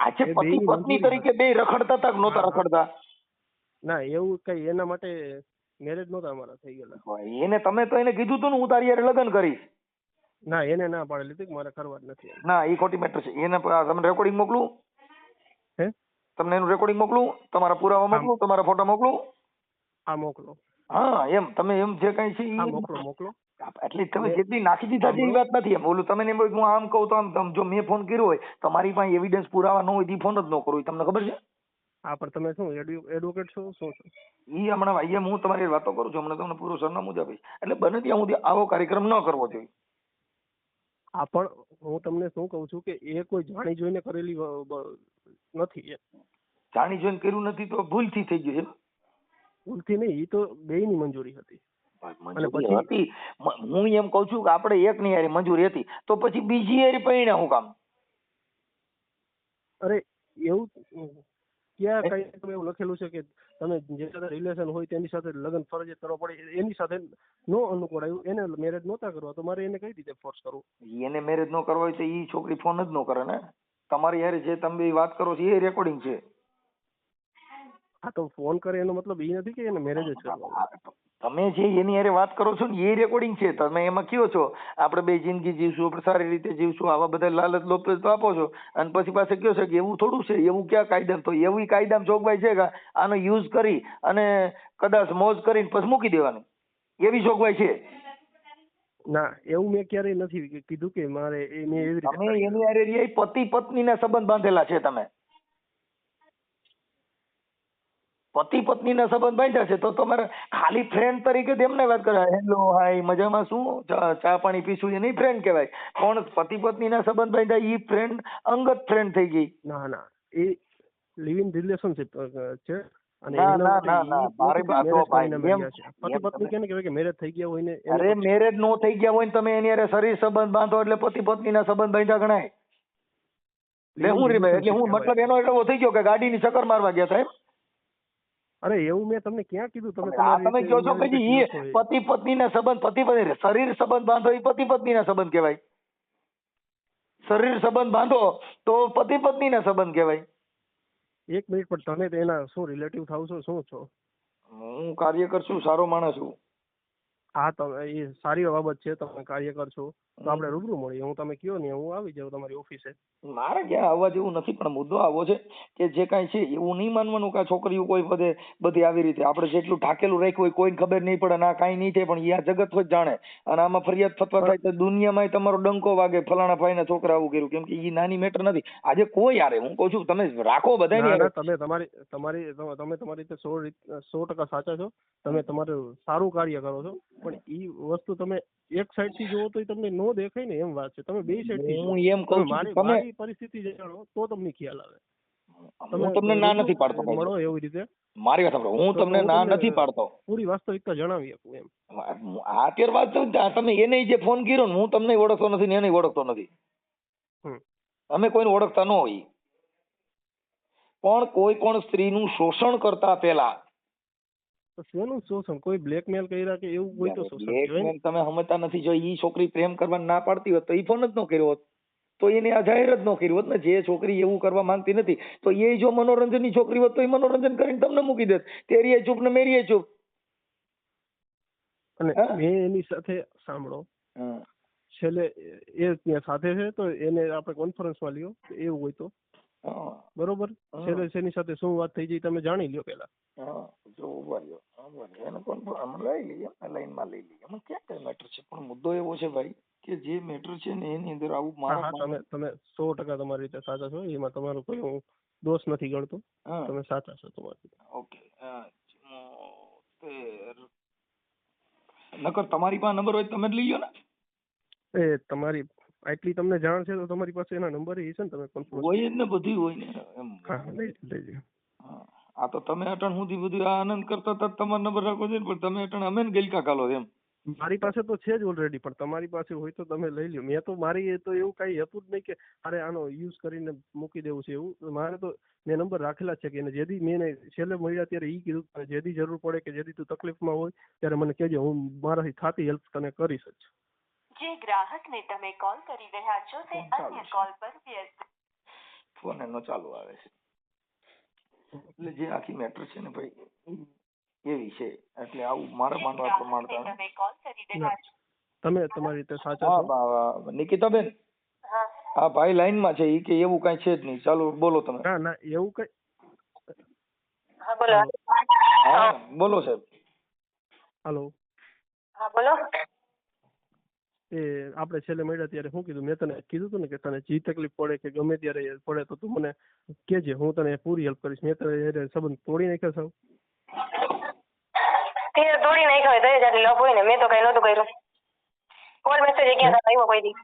આજે પતિ પત્ની તરીકે બે રખડતા હતા કે નહોતા રખડતા? ના, એવું કઈ એના માટે મેરેજ નહોતા અમારા થઈ ગયેલા. એને તમે તો એને કીધું તું ને હું તારી હારે લગ્ન કરીશ? ના, એને ના પાડેલી હતી કે મારે કરવા જ નથી. ના, એ ખોટી મેટર છે. એને તમને રેકોર્ડિંગ મોકલું? તમને એનું રેકોર્ડિંગ મોકલું? તમારા પુરાવા મોકલું? તમારા ફોટા મોકલું? હા, મોકલો. હા, એમ તમે એમ જે કઈ છે મોકલો. એટલે તમે જેટલી નાખી દીધા એ વાત નથી એમ. બોલું તમે હું આમ કહું તો આમ, જો મેં ફોન કર્યો હોય તો મારી પાસે એવિડન્સ પુરાવા ન હોય તો ફોન જ ન કરું, તમને ખબર છે? હા, પણ તમે શું એડવોકેટ છો? શું છો? ઈ હમણાં અહીંયા હું તમારી વાતો કરું છું, હમણાં તમને પૂરું સરનામું જ આપીશ. એટલે બને ત્યાં સુધી આવો કાર્યક્રમ ન કરવો જોઈએ. હા, પણ હું તમને શું કહું છું કે એ કોઈ જાણી જોઈને કરેલી નથી. જાણી જોઈને કર્યું નથી તો ભૂલથી થઈ ગયું એમ? ભૂલથી નહીં, એ તો બેયની મંજૂરી હતી. મંજૂરી હતી. હું એમ કઉ છું કે આપણે એક ની હારે મંજૂરી હતી તો પછી બીજી હારે પરિણામ હું કામ? અરે, એવું ક્યાં કઈ તમે એવું લખેલું છે કે તમે જે સાથે રિલેશન હોય તેની સાથે લગ્ન ફરજિયાત કરવા પડે? એની સાથે નો અનુકૂળ આવ્યું, એને મેરેજ નહોતા કરવા, તો મારે એને કઈ રીતે ફોર્સ કરવું? એને મેરેજ નો કરવા હોય તો ઈ છોકરી ફોન જ ન કરે ને. તમારી યારે જે તમે વાત કરો છો એ રેકોર્ડિંગ છે. હા, તો ફોન કરે એનો મતલબ એ નથી કે એને મેરેજ જ કરવા. તમે જે એની હારે વાત કરો છો ને એ રેકોર્ડિંગ છે. તમે એમાં કયો છો આપણે બે જિંદગી જીવશું, આપણે સારી રીતે જીવશું, આવા બધા લાલચ લોપેચ તો આપો છો અને પછી પાસે કયો છો કે એવું થોડું છે, એવું ક્યાં કાયદા, તો એવી કાયદામાં જોગવાઈ છે કે આનો યુઝ કરી અને કદાચ મોજ કરીને પછી મૂકી દેવાનું, એવી જોગવાઈ છે? ના, એવું મેં ક્યારેય નથી કીધું કે મારે મેં એવી રીતે તમે એની હારે પતિ પત્નીના સંબંધ બાંધેલા છે. તમે પતિ પત્નીના સંબંધ બાંધ્યા છે તો તમારે ખાલી ફ્રેન્ડ તરીકે તેમને વાત કરે, હેલો હાય મજામાં, શું ચા પાણી પીશું, એ નહીં ફ્રેન્ડ કહેવાય. પણ પતિ પત્નીના સંબંધ બાંધ્યા એ ફ્રેન્ડ અંગત ફ્રેન્ડ થઈ ગઈ. ના, એ લિવ ઇન રિલેશનશિપ છે. અને ના એના ના માટે ના ના, મારે મેરેજ કરીને એમ મળ્યા છે. પતિ પત્ની કેને કહેવાય કે મેરેજ થઈ ગયા હોય ને અરે મેરેજ નો થઈ ગયા હોય ને તમે એની હારે શરીર સંબંધ બાંધો એટલે પતિ પત્નીના સંબંધ બાંધ્યા ગણાય. એટલે હું રે ભાઈ, એટલે હું મતલબ એનો એવો થઈ ગયો કે ગાડીની ચક્કર મારવા ગયા હતા એમ? અરે એવું મેં તમને ક્યાં કીધું? તમે તમે કહો છો કે ઈ પતિ પત્નીના સંબંધ, પતિ પત્ની શરીર સંબંધ બાંધો એ પતિ પત્નીના સંબંધ કહેવાય. શરીર સંબંધ બાંધો તો પતિ પત્નીના સંબંધ કહેવાય. એક મિનિટ, પણ તમે તો એના શું રિલેટિવ થાવ છો, શું છો? હું કાર્યકર છું, સારો માણસ છું. હા, તમે એ સારી બાબત છે, તમે કાર્યકર છો તો આપણે રૂબરૂ મળીએ. હું તમે કયો ને હું આવી જાઉં તમારી ઓફિસે. મારે ક્યાં આવવા જેવું નથી, પણ મુદ્દો આવો છે કે જે કાંઈ છે એવું નહીં માનવાનું કે આ છોકરીઓ કોઈ બધી આવી રીતે આપણે જેટલું ઢાકેલું રાખ્યું હોય કોઈને ખબર નહીં પડે, ના કાંઈ નહીં થાય, પણ એ આ જગત જ જાણે. અને આમાં ફરિયાદ ફતવા થાય તો દુનિયામાં તમારો ડંકો વાગે, ફલાણા ભાઈને છોકરા આવું કર્યું, કેમ કે એ નાની મેટર નથી. આજે કોઈ યારે હું કહું છું તમે રાખો બધાની. તમે તમારી રીતે 100% સાચા છો. તમે તમારું સારું કાર્ય કરો છો, પણ ઈ વસ્તુ તમે એક સાઈડ થી જોવો તો તમને નો દેખાય ને, એમ વાત છે. તમે બે સાઈડ થી હું એમ કહું છું મારી પરિસ્થિતિ જાણો તો તમને ખ્યાલ આવે. હું તમને ના નથી પાડતો, મળો એવી રીતે મારી વાત સાંભળો, હું તમને ના નથી પાડતો, પૂરી વાસ્તવિકતા જણાવી આપું એમ. અત્યારે વાત છે તમે એને જે ફોન કર્યો ને, હું તમને ઓળખતો નથી ને એને ઓળખતો નથી. અમે કોઈને ઓળખતા ન હોય, પણ કોઈ સ્ત્રીનું શોષણ કરતા પહેલા શેનું શોષણ? કોઈ બ્લેકમેલ કર્યા કે એવું કોઈ તો શોષણ બ્લેકમેલ તમે સમજતા નથી. જો ઈ છોકરી પ્રેમ કરવા ના પાડતી હોત તો ઈ ફોન જ ન કર્યો હોત, તો એને આ જાહેર જ ન કર્યું હોત ને. જે છોકરી એવું કરવા માંગતી નથી તો એ જો મનોરંજનની છોકરી હોત તો એ મનોરંજન કરીને તમને મૂકી દેત. તેરીએ ચૂપ ને મેરીએ ચૂપ. અને મેં એની સાથે સાંભળો, છેલ્લે એ ત્યાં સાથે છે તો એને આપણે કોન્ફરન્સમાં લ્યો, એવું હોય તો બરોબર. છેલ્લે એની સાથે શું વાત થઈ જાય તમે જાણી લ્યો પેલા. લાઈનમાં લઈ લઈએ, એમાં ક્યાં કઈ મેટર છે. પણ મુદ્દો એવો છે ભાઈ કે જે મેટર છે ને એની અંદર આવું તમે 100% તમારી રીતે સાચા છો, એમાં તમારો કોઈ હું દોષ નથી ગણતો. તમે સાચા છો તમારી. ઓકે. નકર તમારી પાસે નંબર હોય તમે જ લઈ લો ને. એ તમારી આટલી તમને જાણ છે તો તમારી પાસે એના નંબર હશે ને? તમે કોન્ફરન્સ હોય જ ને, બધી હોય ને એમ. હા, લઈ આ તો તમે અટણ સુધી બધું આનંદ કરતા હતા તમારો નંબર રાખો છે, પણ તમે અટણ અમે ને ગલકા કાલો એમ. મારી પાસે તો છે જ ઓલરેડી, પણ તમારી પાસે હોય તો તમે લઈ લ્યો. મેં તો મારી તો એવું કઈ હતું જ નહીં કે અરે આનો યુઝ કરીને મૂકી દેવું છે એવું. મારે તો મેં નંબર રાખેલા છે કે જેથી મેં છેલ્લે મળ્યા ત્યારે ઈ કીધું જેથી જરૂર પડે કે જેથી તું તકલીફમાં હોય ત્યારે મને કહેજે, હું મારાથી થતી હેલ્પ તને કરીશ જ. જે ગ્રાહકને તમે કોલ કરી રહ્યા છો તે અન્ય કોલ પર વ્યસ્ત. ફોન એનો ચાલુ આવે છે. એટલે જે આખી મેટર છે ને ભાઈ એવી છે. એટલે આવું મારા માનવા પ્રમાણે તમે કોલ કરી રહ્યા છો. તમે તમારી રીતે સાચા છો. નિકિતાબેન, હા ભાઈ લાઈનમાં છે, ઈ કે એવું કઈ છે જ નહીં. ચાલો બોલો તમે. ના એવું કઈ. હા બોલો. હા બોલો સાહેબ. હાલો. હા બોલો. એ આપણે છેલ્લે મળ્યા ત્યારે શું કીધું? મેં તને કીધું હતું ને કે તને જે તકલીફ પડે કે ગમે ત્યારે પડે તો તું મને કહેજે, હું તને પૂરી હેલ્પ કરીશ. મેં તને સંબંધ તોડી નાખ્યો સાવ. તે તોડી નાખ્યો હોય તો જ લવ હોય ને. મેં તો કઈ નહોતું કર્યું. કોલ મેસેજ ગયા હતા આવ્યો કોઈ દી.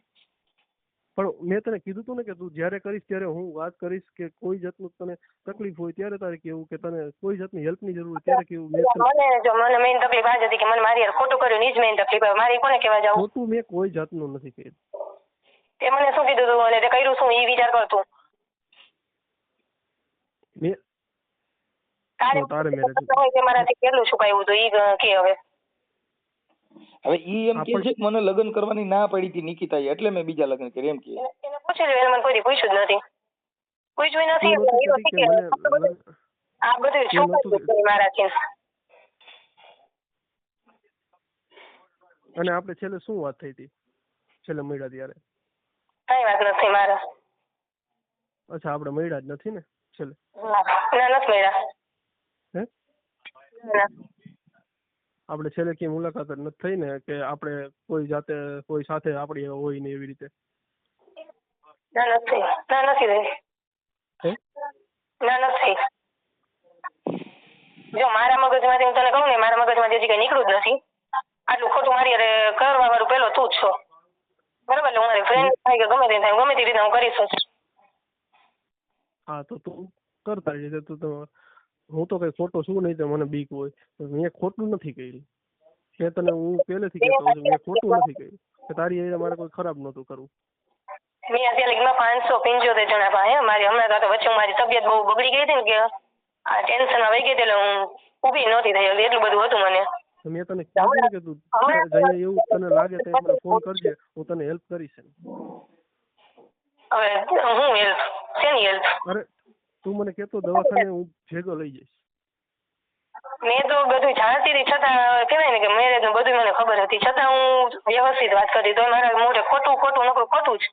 પણ મેં તને કીધું હતું ને કે તું જ્યારે કરીશ ત્યારે હું વાત કરીશ કે કોઈ જાતનું તને તકલીફ હોય ત્યારે તારે કેવું, કે તને કોઈ જાતની હેલ્પની જરૂર હોય ત્યારે કેવું. મને મેઇન તકલીફ આ જ હતી કે મને મારી ખોટું કર્યું ની જ મેઇન તકલીફ. મારી કોને કહેવા જાવ? ખોટું મેં કોઈ જાતનું નથી કર્યું. તે મને શું કીધું તું અને તે કર્યું શું એ વિચાર કર તું. મેં તારે મેરેજ મારાથી કેટલું છુપાયું હતું ઈ કે હવે ઈ એમ કે છે કે મને લગ્ન કરવાની ના પડી હતી નિકિતાએ, એટલે મેં બીજા લગ્ન કર્યા એમ કે. એને પૂછી લ્યો, એને મને કોઈ પૂછ્યું જ નથી. પૂછ્યું નથી. આ બધું છુપાયું મારાથી. અને આપણે છેલ્લે શું વાત થઈ હતી છેલ્લે મળ્યા ત્યારે? કઈ વાત નથી મારે. અચ્છા, આપણે મળ્યા જ નથી ને છેલ્લે? ના નથી મળ્યા. હે? ના. આપણે છેલ્લે ક્યાંય મુલાકાત જ નથી થઈ ને કે આપણે કોઈ જાતે કોઈ સાથે આપણી હોય ને એવી રીતે? ના નથી. ના નથી થઈ. હે? ના નથી. જો મારા મગજમાંથી હું તને કહું ને, મારા મગજમાંથી હજી કઈ નીકળ્યું જ નથી. આટલું ખોટું મારી અરે કરવા વાળું પેલો તું જ છો. બરાબર? એટલે હું મારી ફ્રેન્ડ થાય કે ગમે તે થાય, ગમે તે રીતે હું કરી શકું. હા તો તું કરતા રીતે તું તો, હું તો કઈ ખોટો છું નહીં તો મને બીક હોય. મેં ખોટું નથી કર્યું. મેં તને હું પહેલેથી કહેતો હોઉં છું મેં ખોટું નથી કર્યું કે તારી એ મારે કોઈ ખરાબ નહોતું કરવું. મેં અત્યારે લગભગ 575 જણા પાસે મારી હમણાં તો વચ્ચે મારી તબિયત બહુ બગડી ગઈ હતી ને કે આ ટેન્શનમાં વહી ગઈ એટલે હું ઊભી નહોતી થઈ એટલું બધું હતું મને. મેં તને કીધું ને કે તું જઈએ એવું તને લાગે તો મને ફોન કરજે, હું તને હેલ્પ કરીશ. હવે હું હેલ્પ? શેની હેલ્પ? અરે તું મને કહેતો દવાખાને હું ભેગો લઈ જઈશ. મેં તો બધું જાણતી હતી છતાં કહેવાય ને કે મેરેજ નું બધું મને ખબર હતી છતાં હું વ્યવસ્થિત વાત કરતી તો મારા મોઢે ખોટું નકરું ખોટું જ.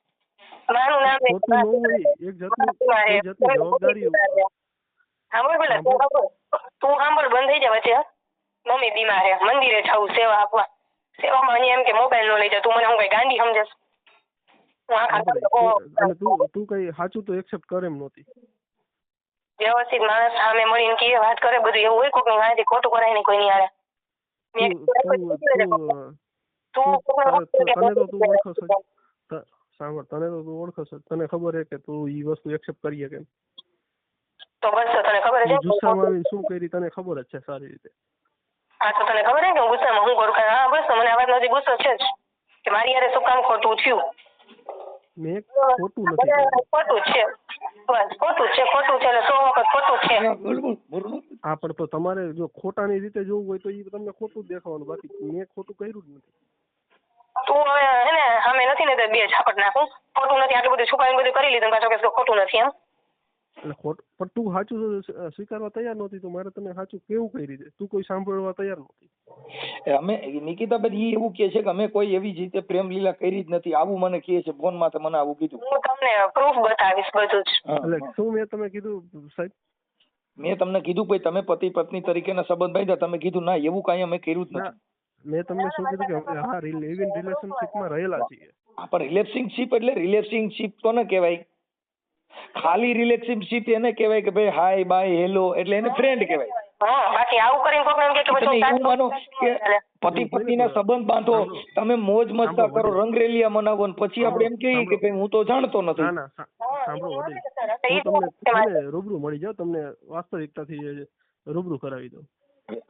મારું નામ ખોટું ન હોય, એક જાતની જવાબદારી હોય. સાંભળ પેલા તું સાંભળ, બંધ થઈ જાય વચ્ચે. મમ્મી બીમાર છે, મંદિરે જવું સેવા આપવા. સેવામાં અહીંયા એમ કે મોબાઈલ નો લઈ જા. તું મને હું કઈ ગાંડી સમજેશ? અને તું કઈ સાચું તો એક્સેપ્ટ કરે એમ નહોતી. વ્યવસ્થિત માણસ સામે મળીને કે વાત કરે બધું એવું હોય કોઈની વાંચી ખોટું કરાય નહીં કોઈની હારે. સાંભળ, તને તો તું ઓળખો છો, તને ખબર છે કે તું એ વસ્તુ એક્સેપ્ટ કરીએ કેમ? તો બસ તને ખબર છે ગુસ્સામાં આવીને શું કરી તને ખબર જ છે સારી રીતે. હા તો તને ખબર છે કે હું ગુસ્સામાં શું કરું? હા બસ મને આ વાતનો હજી ગુસ્સો છે જ કે મારી યારે શું કામ ખોટું થયું. મેં ખોટું નથી કર્યું. ખોટું છે, બસ ખોટું છે એટલે 100 વખત ખોટું છે. હા પણ તો તમારે જો ખોટાની રીતે જોવું હોય તો એ તમને ખોટું જ દેખાવાનું, બાકી મેં ખોટું કર્યું જ નથી. તું હવે હે ને સામે નથી ને તો બે ઝાપટ નાખું. ખોટું નથી આટલું બધું છુપાવીને બધું કરી લીધું પાછો કે ખોટું નથી એમ. એટલે ખોટું પણ તું સાચું સ્વીકારવા તૈયાર નહોતી તો મારે તને સાચું કેવું કઈ રીતે? તું કોઈ સાંભળવા તૈયાર નહોતી. અમે નિકિતાબેન ઈ એવું કહે છે કે અમે કોઈ એવી રીતે પ્રેમ લીલા કરી જ નથી, આવું મને કહે છે ફોન માં. મને આવું કીધું. હું તમને પ્રૂફ બતાવીશ બધું જ. એટલે શું મેં તમે કીધું સાહેબ? મેં તમને કીધું ભાઈ તમે પતિ પત્ની તરીકેના સંબંધ બાંધ્યા, તમે કીધું ના એવું કઈ અમે કર્યું જ નથી. મેં તમને શું કીધું કે અમે હા લિવ ઇન રિલેશનશિપમાં રહેલા છીએ. પણ રિલેશનશિપ એટલે રિલેશનશિપ તો ન કહેવાય. ખાલી રિલેશનશિપ એને કહેવાય કે ભાઈ હાય બાય હેલો એટલે એને ફ્રેન્ડ કહેવાય. હા બાકી આવું કરીને કોક એમ કે તમે એવું માનો કે પતિ પત્નીના સંબંધ બાંધો, તમે મોજ મસ્તા કરો, રંગરેલિયા મનાવો ને પછી આપણે એમ કહીએ કે ભાઈ હું તો જાણતો નથી. ના સાંભળો વડીલ, હું તમને રૂબરૂ મળી જાઉં, તમને વાસ્તવિકતાથી રૂબરૂ કરાવી દઉં.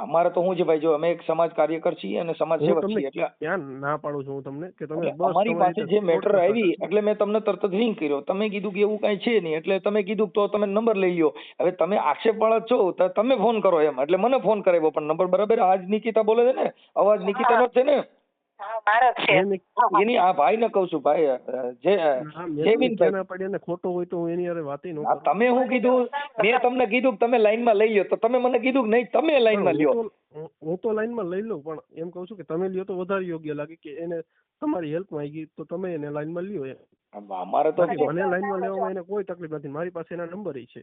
અમારે તો શું છે ભાઈ, જો અમે એક સમાજ કાર્યકર છીએ અને સમાજ સેવક છીએ એટલે ક્યાં ના પાડું છું હું તમને કે તમે અમારી પાસે જે મેટર આવી એટલે મેં તમને તરત જ રિંગ કર્યો. તમે કીધું કે એવું કઈ છે નહીં એટલે તમે કીધું તો તમે નંબર લઈ લ્યો. હવે તમે આક્ષેપ વાળા છો તો તમે ફોન કરો એમ એટલે મને ફોન કરાવ્યો, પણ નંબર બરાબર આજ નિકિતા બોલે છે ને, અવાજ નિકિતાનો જ છે ને? એની આ ભાઈ ને કઉ છું ભાઈ ખોટો હોય તો હું એની હારે વાત ન કરું. તમે શું કીધું? મેં તમને કીધું તમે લાઈન માં લઈ લો તો તમે મને કીધું નહીં તમે લાઈન માં લ્યો. હું તો લાઈન માં લઈ લઉં પણ એમ કઉ છું કે તમે લ્યો તો વધારે યોગ્ય લાગે કે એને તમારી હેલ્પ માંગી તો તમે એને લાઈન માં લ્યો. અમારે તો મને લાઈન માં લેવામાં એને કોઈ તકલીફ નથી, મારી પાસે એના નંબર છે.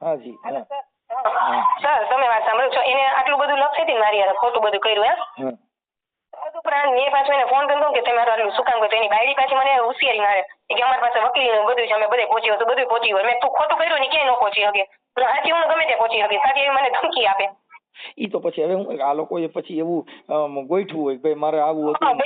હા જી સર તમે વાત સાંભળો છો, એને આટલું બધું લક્ષ હતી મારી યાર ખોટું બધું કર્યું એમ. ઉપરાંત મેં પાછું એને ફોન કર્યો કે તમે આટલું શું કામ કર્યું? એની બાયડી પાછી મને હોશિયારી મારે કે અમારી પાસે વકીલ બધું છે, અમે બધે પહોંચી હોય તો બધું પહોંચી હોય. મેં તું ખોટું કર્યું ને ક્યાંય ન પહોંચી શકે, સાચી હું ગમે ત્યાં પહોંચી શકે, સાચી એવી મને ધમકી આપે. ઈ તો પછી હવે હું આ લોકોએ પછી એવું ગોઠવું હોય ભાઈ મારે આવું હતું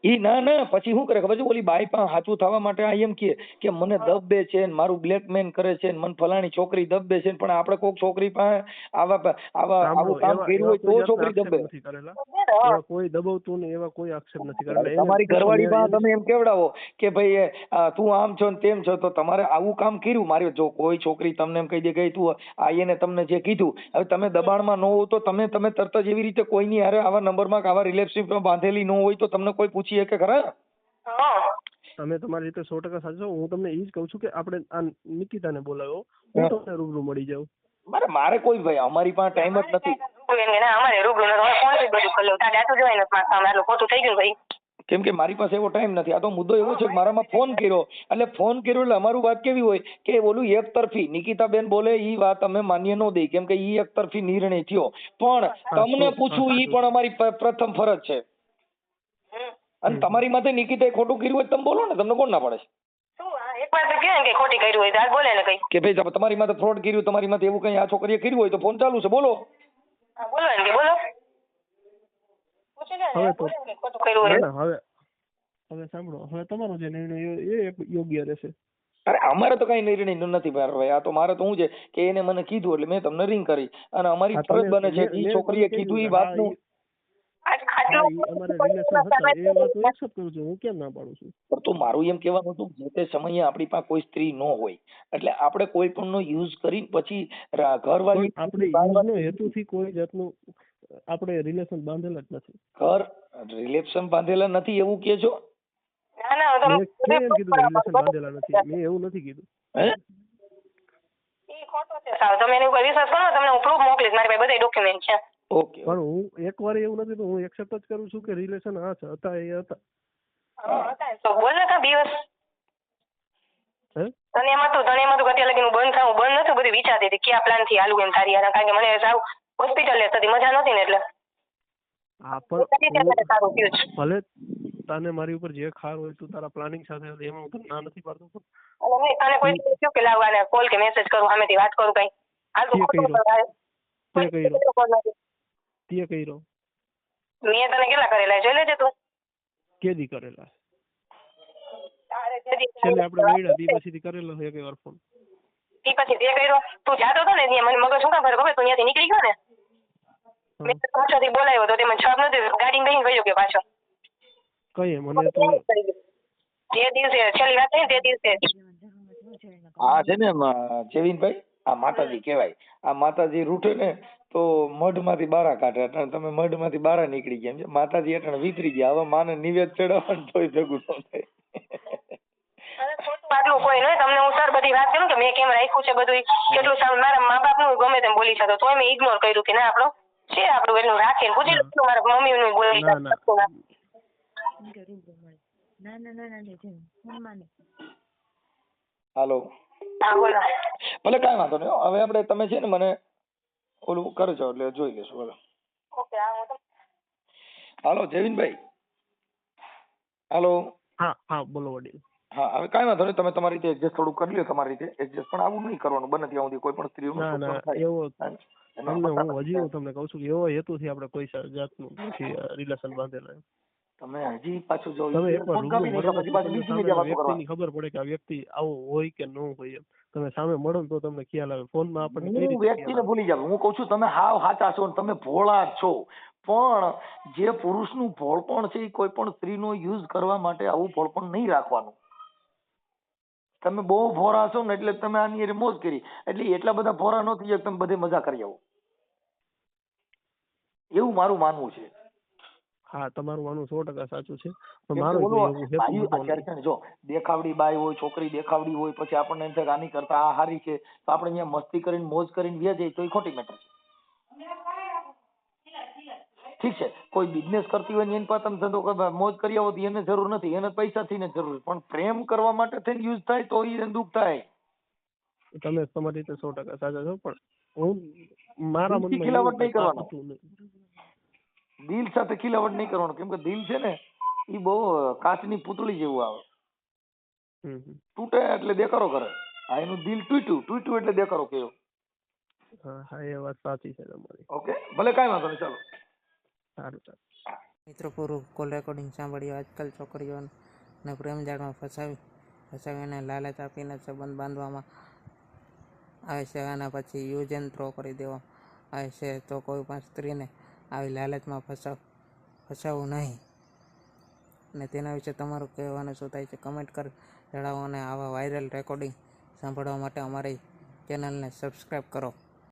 ઈ ના પછી શું કરે ખબર છે, ઓલી બાઈ પાસે સાચું થવા માટે આ એમ કે મને દબે છે ને મારું બ્લેકમેલ કરે છે ને મને ફલાણી છોકરી દબે છે, પણ આપણે કોઈક છોકરી પાસે આવું કામ કર્યું હોય તો છોકરી દબે. કોઈ દબાવતું નહીં, એવા કોઈ આક્ષેપ નથી કરેલા. તમારી ઘરવાળી પાસે તમે એમ કેવડાવો કે ભાઈ તું આમ છો ને તેમ છો તો તમારે આવું કામ કર્યું. મારી જો કોઈ છોકરી તમને એમ કહી દે કે તું આ એને તમને જે કીધું, હવે તમે દબાણમાં ન હોવ તો તમે તરત જ એવી રીતે કોઈની હારે આવા નંબરમાં આવા રિલેશનશિપમાં બાંધેલી ન હોય તો તમને કોઈ પૂછી શકે ખરા? તમે તમારી રીતે 100% સાચો. હું તમને એ જ કહું છું કે આપણે આ નિકિતાને બોલાવ્યો, હું તમને રૂબરૂ મળી જાઉં. મારે કોઈ ભાઈ અમારી પાસે ટાઈમ જ નથી. રૂબરૂ એને ના અમારે રૂબરૂ નથી ફોન થી બધું કરી લઉં તારે આટલું જોવાય નથી મારતા આટલું ખોટું થઈ ગયું ભાઈ કેમ કે મારી પાસે એવો ટાઈમ નથી. આ તો મુદ્દો એવો છે કે મારામાં ફોન કર્યો એટલે અમારું વાત કેવી હોય કે બોલું એક તરફી નિકિતાબેન બોલે ઈ વાત અમે માન્ય ન દઈ કેમ કે ઈ એક તરફી નિર્ણય થયો. પણ તમને પૂછવું ઈ પણ અમારી પ્રથમ ફરજ છે. અને તમારી માથે નિકિતાએ ખોટું કર્યું હોય તમે બોલો ને, તમને કોણ ના પડે છે? એક વાર તો કે ખોટી કર્યું હોય તો બોલે ને કઈ કે ભાઈ તમારી માથે ફ્રોડ કર્યું, તમારી માથે એવું કઈ આ છોકરીએ કર્યું હોય તો ફોન ચાલુ છે, બોલો. બોલો ને બોલો હવે તો ના ના હવે સાંભળો, હવે તમારો જે નિર્ણય એ યોગ્ય રહેશે. અરે અમારે તો કઈ નિર્ણય નથી ભાઈ. આ તો મારે તો શું છે કે એને મને કીધું એટલે મેં તમને રિંગ કરી અને અમારી ફરજ બને છે કે ઈ છોકરીએ કીધું ઈ વાતનું અમારે રિલેશન હતા એ વાત હું એક્સેપ્ટ કરું છું, હું કેમ ના પાડું છું. પણ તો મારું એમ કહેવાનું હતું જે તે સમયે આપણી પાસે કોઈ સ્ત્રી ન હોય એટલે આપણે કોઈ પણ નો યુઝ કરીને પછી ઘરવાળી આપણે યુઝનો હેતુથી કોઈ જાતનું આપણે રિલેશન બાંધેલા જ નથી. ઘર રિલેશન બાંધેલા નથી એવું કે છો? મેં કેમ કીધું રિલેશન બાંધેલા નથી? મેં એવું નથી કીધું. હે તમે એની ઉપર વિશ્વાસ કરો, તમને હું પ્રૂફ મોકલીશ, મારી પાસે બધા ડોક્યુમેન્ટ છે. ઓકે પણ હું એકવાર એવું નથી તો હું એક્સેપ્ટ જ કરું છું કે રિલેશન આ છે હતા એ હતા. તો બોલ ને કા દિવસ હે તને એમાં તો અત્યારે લગી હું બંધ થાઉં બંધ નતું, બધું વિચારતી હતી કયા પ્લાન થી હાલું એમ તારી યાર, કારણ કે મને સાવ હોસ્પિટલ લેતી મજા નહોતી ને એટલે હા પણ સારું થયું છે. ભલે તને મારી ઉપર જે ખાર હોય તું તારા પ્લાનિંગ સાથે હતી એમાં હું તને ના નથી પાડતો પણ તને કોઈ થયું કે લાવવાને કોલ કે મેસેજ કરું સામેથી વાત કરું કઈ હાલ તો ખોટું તે કર્યો મેં તને કેટલા કરેલા જોઈ લેજે તું કેદી કરેલા છેલ્લે આપણે મળ્યા દી પછીથી કરેલો એક વાર ફોન ઈ પછી તે કર્યો તું જાતો હતો ને ત્યાં મને મગજ શું કામ ખબર તું ત્યાંથી નીકળી ગયો ને મેં પાછળથી બોલાવ્યો તો તે મને છાપ નથી ગાડી બેહીને ગયો કે પાછો કઈ મને તો જે દિવસે છેલ્લી વાત થઈ તે દિવસે આ છે ને જેવિનભાઈ આ માતાજી કહેવાય. આ માતાજી રૂઠે ને તો મઢમાંથી બારા કાઢે એટલે તમે મઢમાંથી બારા નીકળી ગયા છે. માતાજી એટલે વિતરી ગયા. હવે માને નિવેદ ચડાવવાનું તોય ભેગું ન થાય. આટલું કોઈ નહીં તમને હું સર બધી વાત કરું કે મેં કેમ રાખ્યું છે બધું કેટલું સારું મારા મા બાપ નું ગમે તેમ બોલી શકો તોય મેં ઇગ્નોર કર્યું કે ના આપણો છે આપણું એટલું રાખીને પૂછી લઉં મારા મમ્મી નું બોલી હાલો હા બોલો ભલે કાંઈ વાંધો નહીં. હવે આપણે તમે છે ને મને ઓલું કરજો એટલે જોઈ લેશું. બોલો ઓકે હા હું હાલો જેવિનભાઈ. હાલો હા બોલો વડીલ. હા હવે કાંઈ વાંધો નહીં તમે તમારી રીતે એડજસ્ટ થોડું કરી લ્યો તમારી રીતે એડજસ્ટ પણ આવું નહીં કરવાનું બને ત્યાં સુધી કોઈ પણ સ્ત્રીનું ના ના એવો તમને હું તમને કહું છું કે એવો હેતુથી આપણે કોઈ જાતનું નથી રિલેશન બાંધેલા. તમે હજી પાછું જો તમે એકવાર ફોન કાપી નાખ્યો પછી પાછી બીજી જગ્યાએ વાતો કરવા. વ્યક્તિની ખબર પડે કે આ વ્યક્તિ આવો હોય કે ન હોય એમ તમે સામે મળો ને તો તમને ખ્યાલ આવે. ફોનમાં આપણને કઈ હું રીતે વ્યક્તિને ભૂલી જાવ. હું કહું છું તમે હાવ સાચા છો ને તમે ભોળા છો પણ જે પુરુષનું ભોળપણ છે એ કોઈ પણ સ્ત્રીનો યુઝ કરવા માટે આવું ભોળપણ નહીં રાખવાનું. તમે બહુ ભોળા છો ને એટલે તમે આની હારે મોજ કરી એટલે એટલા બધા ભોળા ન થઈ જાય તમે બધે મજા કરી આવો એવું મારું માનવું છે. હા તમારું માનવું 100% સાચું છે કેમ પણ કે મારું ઓલો એવું હેતુ બાયું નહોતો અત્યારે છે ને જો દેખાવડી બાઈ હોય છોકરી દેખાવડી હોય પછી આપણને એમ થાય કે આની કરતા આ હારી છે તો આપણે અહીંયા મસ્તી કરીને મોજ કરીને વ્યા જઈએ તો એ ખોટી મેટર છે. ઠીક છે કોઈ બિઝનેસ કરતી હોય ને એની પાસે તમે ધંધો મોજ કરી આવો તો એને જરૂર નથી, એને પૈસાથી ને જરૂર, પણ પ્રેમ કરવા માટે થઈને યુઝ થાય તો એને દુઃખ થાય. તમે તમારી રીતે 100% સાચા છો પણ હું મારા દિલથી મનમાં ખિલાવટ નહીં કરવાનો. હતું નહીં. દિલ સાથે ખિલાવટ નહીં કરવાનું કેમ કે દિલ છે ને એ બહુ કાચની પૂતળી જેવું આવે. તૂટે એટલે દેખાડો કરે. આ એનું દિલ તૂટ્યું એટલે દેખાડો કયો. હા એ વાત સાચી છે તમારી. ઓકે ભલે કાંઈ વાંધો નહીં ચાલો. સારું સારું. મિત્રો પૂરું કોલ રેકોર્ડિંગ સાંભળ્યું. આજકાલ છોકરીઓને પ્રેમજાળમાં ફસાવીને લાલચ આપીને સંબંધ બાંધવામાં આવે છે અને પછી યુઝ એન્ડ થ્રો કરી દેવામાં આવે છે. તો કોઈ પણ સ્ત્રીને આવી લાલચમાં ફસાવવું નહીં. અને તેના વિશે તમારું કહેવાનું શું થાય છે કમેન્ટ કરી જણાવો અને આવા વાયરલ રેકોર્ડિંગ સાંભળવા માટે અમારી ચેનલને સબસ્ક્રાઈબ કરો.